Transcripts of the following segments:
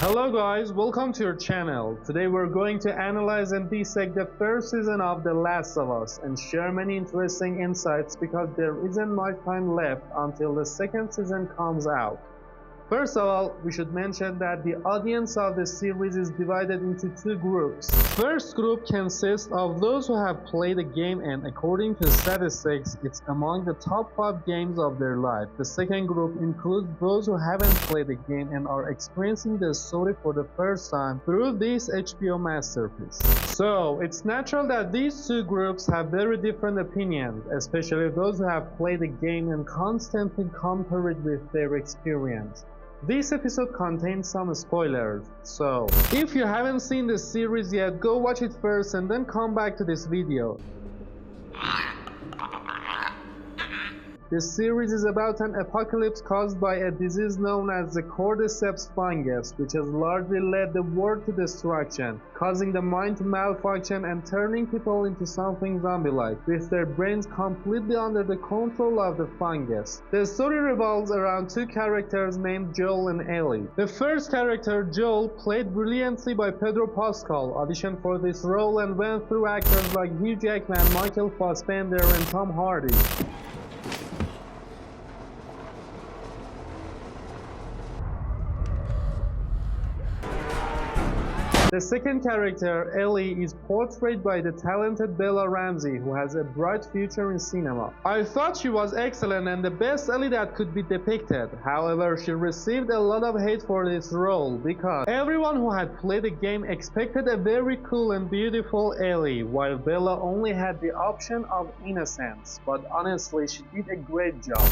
Hello guys, welcome to your channel. Today we're going to analyze and dissect the first season of The Last of Us and share many interesting insights because there isn't much time left until the second season comes out. First of all, we should mention that the audience of the series is divided into two groups. First group consists of those who have played the game and according to statistics, it's among the top 5 games of their life. The second group includes those who haven't played the game and are experiencing the story for the first time through this HBO masterpiece. So, it's natural that these two groups have very different opinions, especially those who have played the game and constantly compare it with their experience. This episode contains some spoilers, so if you haven't seen the series yet, go watch it first and then come back to this video. This series is about an apocalypse caused by a disease known as the cordyceps fungus, which has largely led the world to destruction, causing the mind to malfunction and turning people into something zombie-like, with their brains completely under the control of the fungus. The story revolves around two characters named Joel and Ellie. The first character, Joel, played brilliantly by Pedro Pascal, auditioned for this role and went through actors like Hugh Jackman, Michael Fassbender, and Tom Hardy. The second character, Ellie, is portrayed by the talented Bella Ramsey, who has a bright future in cinema. I thought she was excellent and the best Ellie that could be depicted. However, she received a lot of hate for this role because everyone who had played the game expected a very cool and beautiful Ellie, while Bella only had the option of innocence. But honestly, she did a great job.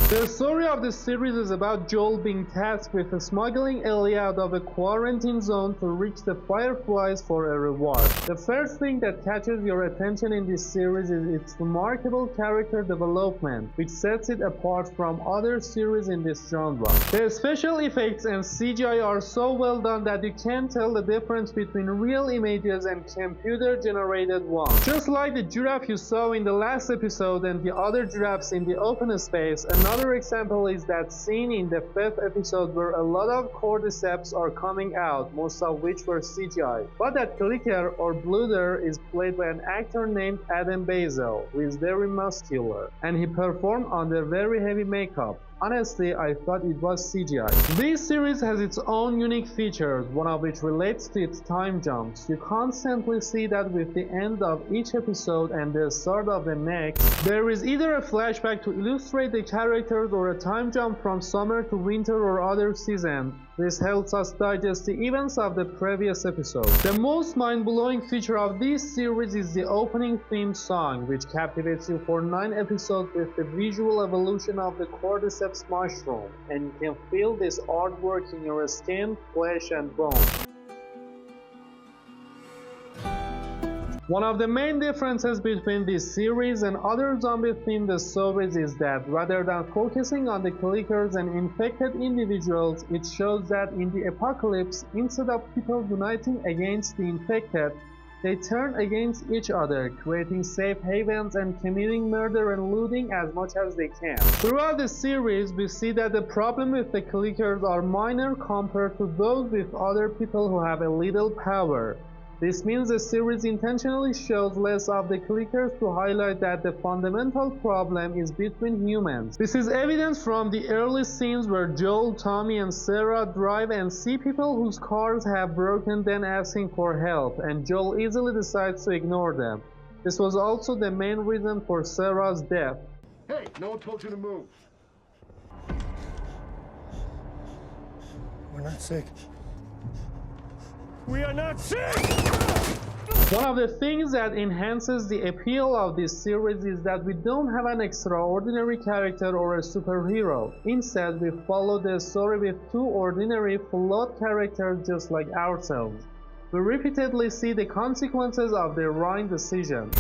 The story of the series is about Joel being tasked with smuggling Ellie out of a quarantine zone to reach the Fireflies for a reward. The first thing that catches your attention in this series is its remarkable character development, which sets it apart from other series in this genre. The special effects and CGI are so well done that you can't tell the difference between real images and computer-generated ones. Just like the giraffe you saw in the last episode and the other giraffes in the open space, another example is that scene in the 5th episode where a lot of cordyceps are coming out, most of which were CGI. But that clicker or blooder is played by an actor named Adam Basil, who is very muscular, and he performed under very heavy makeup. Honestly, I thought it was CGI. This series has its own unique features, one of which relates to its time jumps. You constantly see that with the end of each episode and the start of the next, there is either a flashback to illustrate the characters or a time jump from summer to winter or other season. This helps us digest the events of the previous episode. The most mind-blowing feature of this series is the opening theme song, which captivates you for 9 episodes with the visual evolution of the cordyceps mushroom, and you can feel this artwork in your skin, flesh, and bone. One of the main differences between this series and other zombie-themed stories is that rather than focusing on the clickers and infected individuals, it shows that in the apocalypse, instead of people uniting against the infected, they turn against each other, creating safe havens and committing murder and looting as much as they can. Throughout the series, we see that the problem with the clickers are minor compared to those with other people who have a little power. This means the series intentionally shows less of the clickers to highlight that the fundamental problem is between humans. This is evident from the early scenes where Joel, Tommy, and Sarah drive and see people whose cars have broken then asking for help, and Joel easily decides to ignore them. This was also the main reason for Sarah's death. Hey, no one told you to move. We're not sick. We are not sick! One of the things that enhances the appeal of this series is that we don't have an extraordinary character or a superhero. Instead, we follow the story with 2 ordinary, flawed characters just like ourselves. We repeatedly see the consequences of their wrong decisions.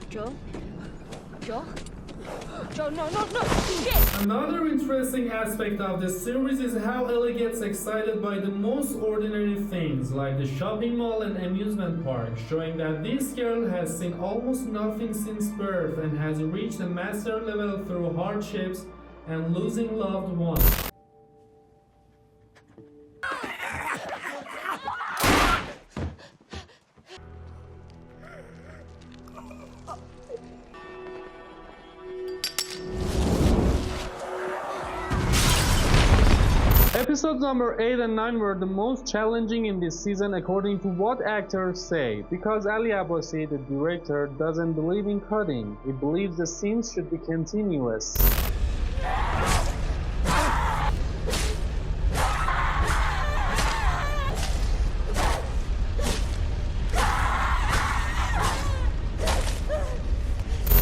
Joel? Joel? Joel, no! no, shit! Another interesting aspect of the series is how Ellie gets excited by the most ordinary things, like the shopping mall and amusement park, showing that this girl has seen almost nothing since birth and has reached a master level through hardships and losing loved ones. Episodes number 8 and 9 were the most challenging in this season according to what actors say, because Ali Abbasi, the director, doesn't believe in cutting. He believes the scenes should be continuous.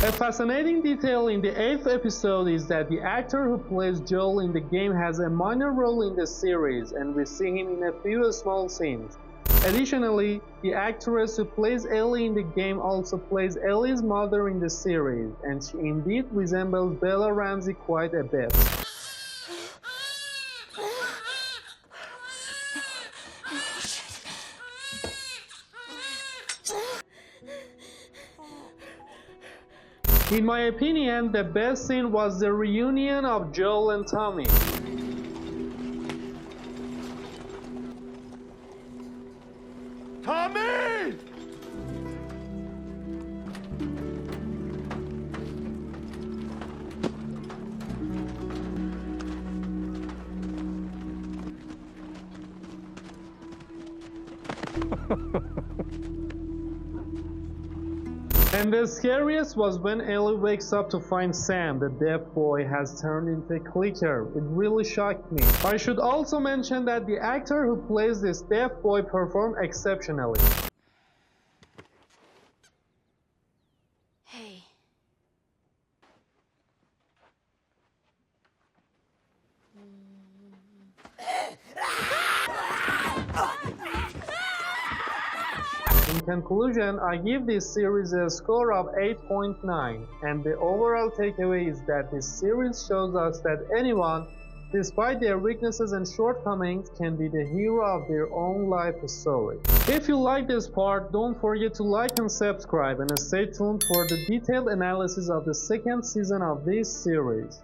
A fascinating detail in the 8th episode is that the actor who plays Joel in the game has a minor role in the series, and we see him in a few small scenes. Additionally, the actress who plays Ellie in the game also plays Ellie's mother in the series, and she indeed resembles Bella Ramsey quite a bit. In my opinion, the best scene was the reunion of Joel and Tommy. Tommy! And the scariest was when Ellie wakes up to find Sam, the deaf boy, has turned into a clicker. It really shocked me. I should also mention that the actor who plays this deaf boy performed exceptionally. Hey. In conclusion, I give this series a score of 8.9, and the overall takeaway is that this series shows us that anyone, despite their weaknesses and shortcomings, can be the hero of their own life story. If you like this part, don't forget to like and subscribe, and stay tuned for the detailed analysis of the second season of this series.